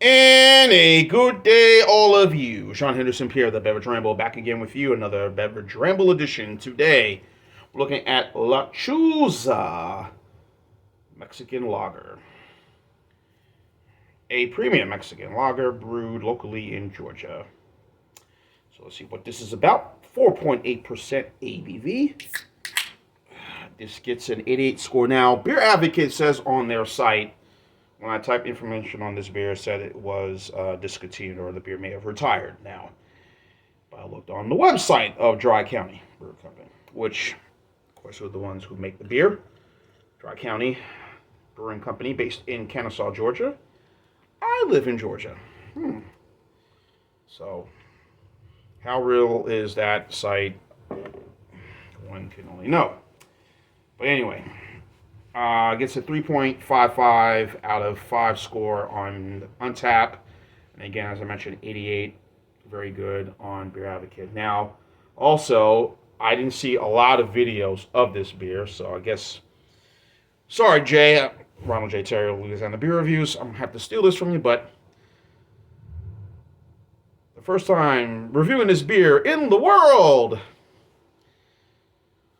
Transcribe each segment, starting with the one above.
And a good day, all of you. Sean Henderson Pierre, the Beverage Ramble, back again with you. Another Beverage Ramble edition. Today, we're looking at Lechuza Mexican Lager. A premium Mexican lager brewed locally in Georgia. So let's see what this is about. 4.8% ABV. This gets an 88 score now. Beer Advocate says on their site, when I typed information on this beer, it said it was discontinued or the beer may have retired now. But I looked on the website of Dry County Brew Company, which, of course, are the ones who make the beer. Dry County Brewing Company, based in Kennesaw, Georgia. I live in Georgia. So, how real is that site? One can only know. But anyway, gets a 3.55 out of 5 score on Untappd. And again, as I mentioned, 88. Very good on Beer Advocate. Now, also, I didn't see a lot of videos of this beer, so I guess, sorry, Jay, Ronald J. Terry, Louisiana Beer Reviews. I'm going to have to steal this from you, but the first time reviewing this beer in the world.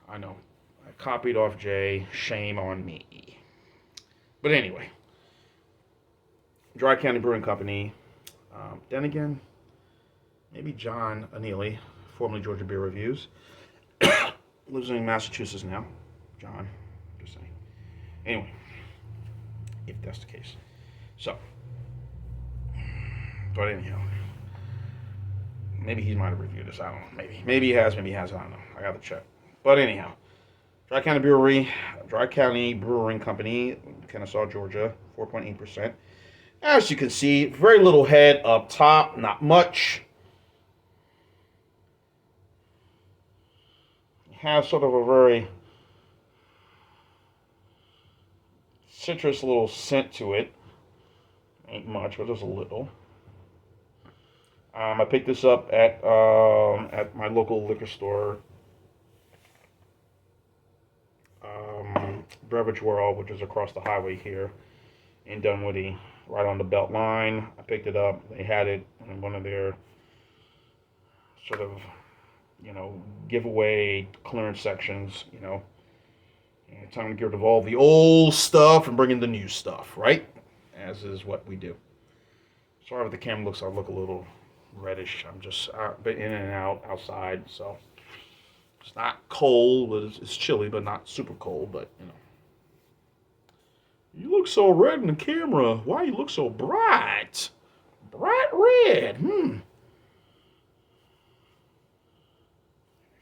I know. I copied off Jay. Shame on me. But anyway, Dry County Brewing Company. Then again, maybe John Annealy, formerly Georgia Beer Reviews, lives in Massachusetts now. John, just saying. Anyway, if that's the case. So, but anyhow, maybe he might have reviewed this. I don't know. Maybe he has. Maybe he hasn't. I don't know. I got to check. But anyhow, Dry County Brewing Company, Kennesaw, Georgia, 4.8%. As you can see, very little head up top, not much. It has sort of a very citrus little scent to it. Ain't much, but just a little. I picked this up at my local liquor store, Beverage World, which is across the highway here in Dunwoody, right on the belt line. I picked it up. They had it in one of their sort of, giveaway clearance sections, And time to get rid of all the old stuff and bring in the new stuff, right? As is what we do. Sorry if the camera looks, I look a little reddish. I'm just been in and out outside, so it's not cold, but it's chilly, but not super cold, but You look so red in the camera. Why you look so bright? Bright red.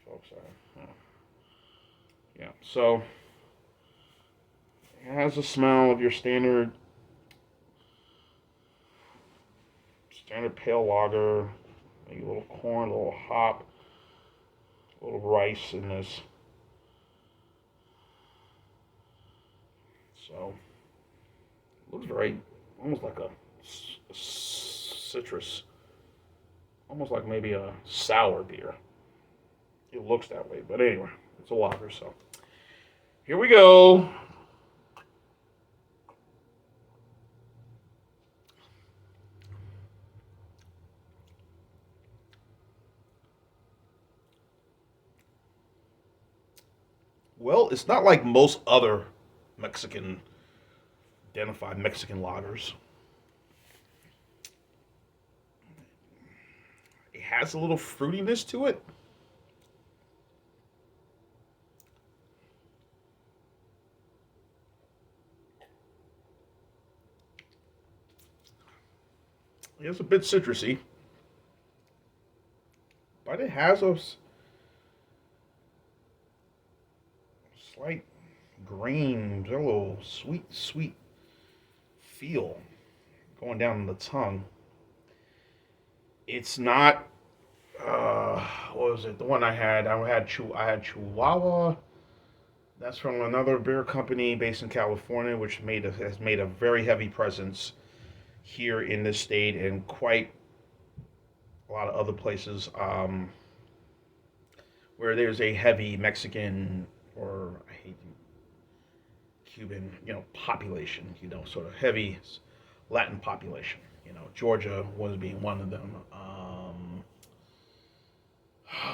Folks, yeah. So it has the smell of your standard pale lager. Maybe a little corn, a little hop, a little rice in this. So looks very, almost like a citrus, almost like maybe a sour beer. It looks that way, but anyway, it's a lager, so here we go. Well, it's not like most other identified Mexican lagers. It has a little fruitiness to it. It's a bit citrusy, but it has a slight grain, a little sweet feel going down the tongue. It's not. What was it? The one I had. I had Chihuahua. That's from another beer company based in California, which has made a very heavy presence here in this state and quite a lot of other places where there's a heavy Mexican or I hate Cuban, population, sort of heavy Latin population. Georgia was being one of them.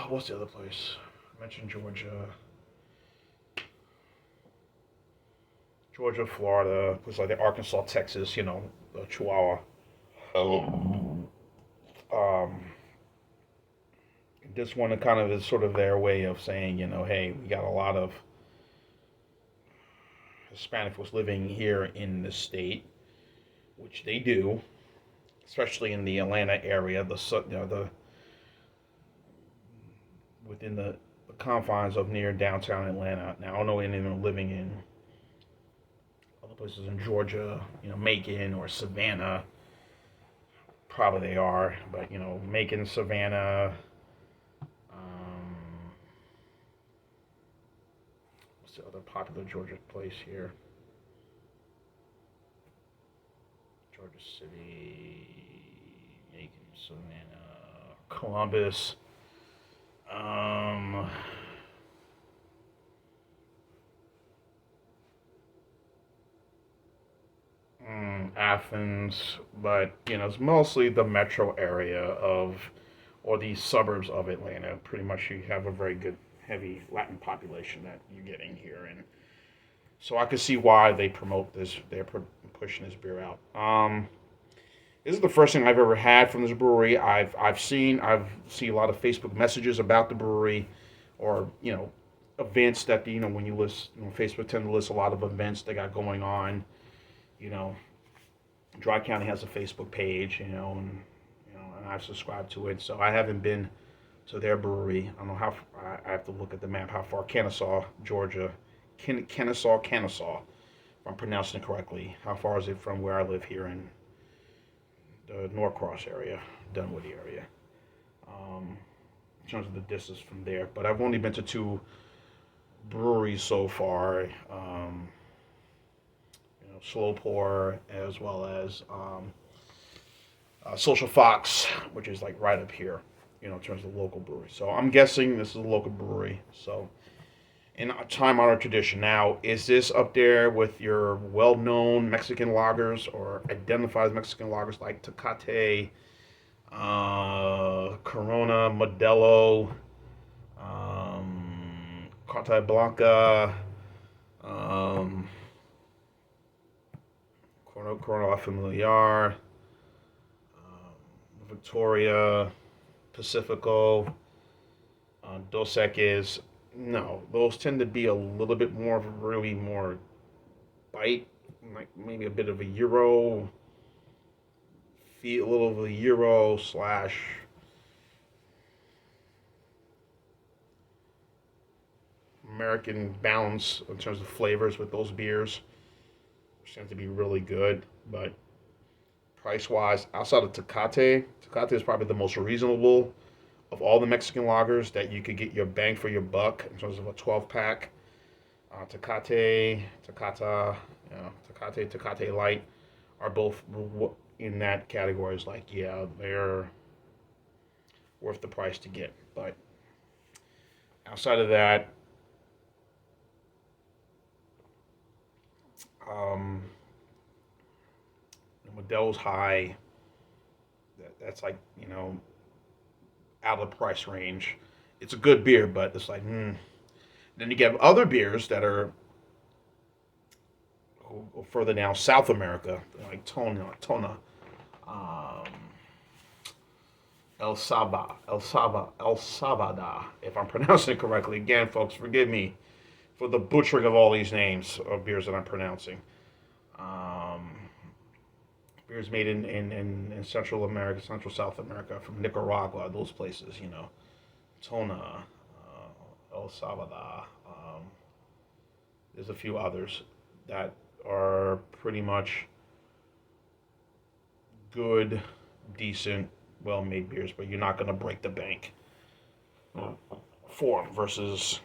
What's the other place? I mentioned Georgia, Florida, places like the Arkansas, Texas. The Chihuahua. Um, this one kind of is sort of their way of saying, hey, we got a lot of Hispanic folks living here in the state, which they do, especially in the Atlanta area, the within the confines of near downtown Atlanta. Now I don't know any of them living in other places in Georgia, Macon or Savannah. Probably they are, but Macon, Savannah. What's the other popular Georgia place here? Georgia City, Macon, Savannah, Columbus. Athens, but it's mostly the metro area or the suburbs of Atlanta. Pretty much, you have a very good, heavy Latin population that you're getting here, and so I can see why they promote this. They're pushing this beer out. This is the first thing I've ever had from this brewery. I've seen a lot of Facebook messages about the brewery, or events that when you list Facebook tend to list a lot of events they got going on. You know, Dry County has a Facebook page, and I've subscribed to it. So I haven't been to their brewery. I don't know how. I have to look at the map. How far Kennesaw, Georgia, Kennesaw, if I'm pronouncing it correctly. How far is it from where I live here in the Norcross area, Dunwoody area? In terms of the distance from there, but I've only been to two breweries so far. Slow Pour, as well as Social Fox, which is like right up here, in terms of local brewery. So I'm guessing this is a local brewery. So in a time-honored tradition. Now, is this up there with your well-known Mexican lagers or identified as Mexican lagers like Tecate, Corona, Modelo, Carta Blanca, Corona La Familiar, Victoria, Pacifico, Dos Equis? No, those tend to be a little bit more, really more bite, like maybe a bit of a Euro, a little of a Euro slash American balance in terms of flavors with those beers, which tend to be really good. But price wise, outside of Tecate is probably the most reasonable of all the Mexican lagers that you could get your bang for your buck in terms of a 12 pack. Tecate, Tecate Light are both in that category. Is like, yeah, they're worth the price to get. But outside of that, Modelo's high. That's like, out of the price range. It's a good beer, but it's like, Then you get other beers that are further down South America, like Tona, um, El Sabada, if I'm pronouncing it correctly. Again, folks, forgive me for the butchering of all these names of beers that I'm pronouncing. Beers made in Central America, Central South America, from Nicaragua, those places, Tona, El Salvador. There's a few others that are pretty much good, decent, well-made beers, but you're not going to break the bank for them versus,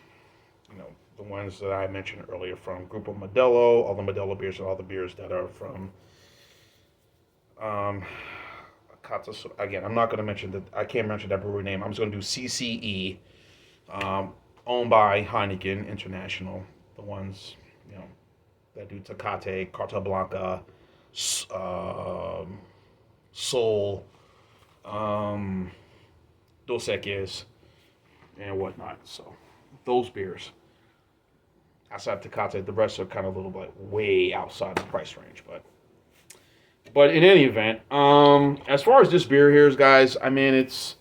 the ones that I mentioned earlier from Grupo Modelo, all the Modelo beers and all the beers that are from again, I'm not going to mention that. I can't mention that brewery name. I'm just going to do CCE, owned by Heineken International. The ones that do Tecate, Carta Blanca, Sol, Dos Equis, and whatnot. So those beers. Outside Tecate, the rest are kind of a little bit way outside the price range. But in any event, as far as this beer here is, guys, I mean, it's,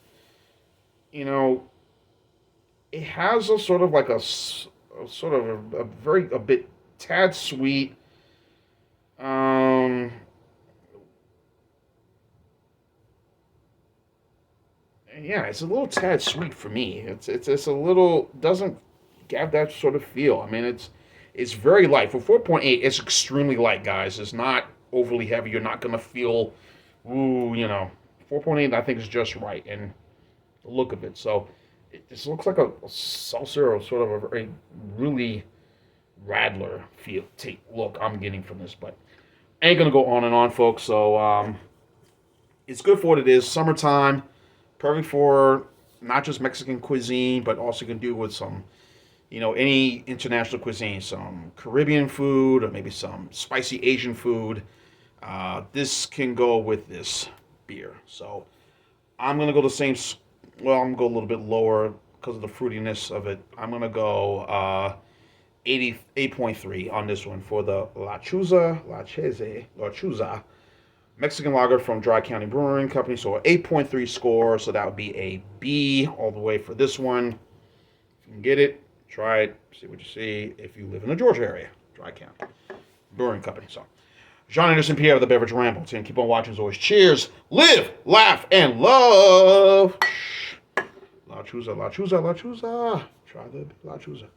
you know, it has a sort of like a sort of a very, a bit tad sweet. Um, yeah, it's a little tad sweet for me. It's a little doesn't have that sort of feel. I mean, it's very light for 4.8. It's extremely light, guys. It's not overly heavy. You're not gonna feel, ooh, 4.8. I think is just right, and the look of it. So it just looks like a seltzer or sort of a very really Radler feel take look I'm getting from this, but I ain't gonna go on and on, folks. So it's good for what it is. Summertime, perfect for not just Mexican cuisine, but also you can do with some, any international cuisine, some Caribbean food, or maybe some spicy Asian food. This can go with this beer. So I'm gonna go the same. Well, I'm gonna go a little bit lower because of the fruitiness of it. I'm gonna go 88.3 on this one for the Lechuza Mexican lager from Dry County Brewing Company. So an 8.3 score. So that would be a B all the way for this one. If you can get it, try it, see what you see. If you live in the Georgia area, Dry County Brewing Company. So John Anderson, Pierre of the Beverage Ramble. And keep on watching as always. Cheers, live, laugh, and love. Lechuza. Try the Lechuza.